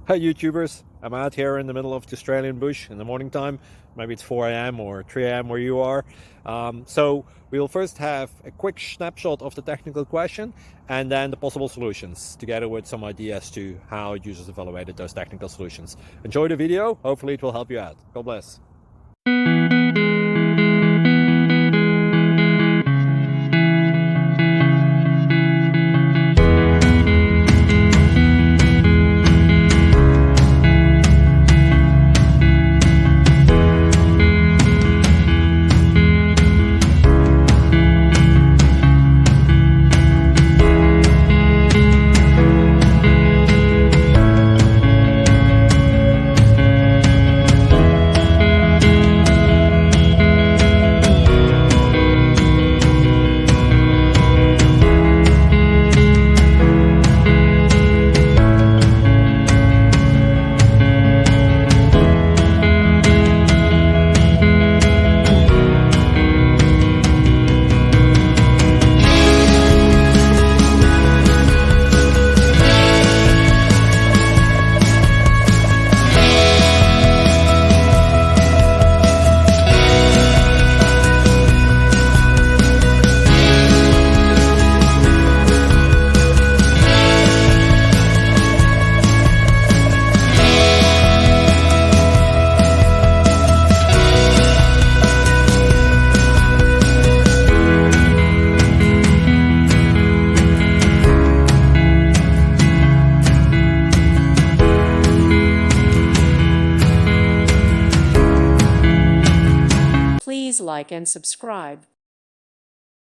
Hi YouTubers, I'm out here in the middle of the Australian bush in the morning time. Maybe it's 4 a.m. or 3 a.m. where you are. So we'll first have a quick snapshot of the technical question and then the possible solutions, together with some ideas to how users evaluated those technical solutions. Enjoy the video, hopefully it will help you out. God bless. Please like and subscribe.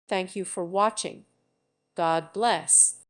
Thank you for watching. God bless.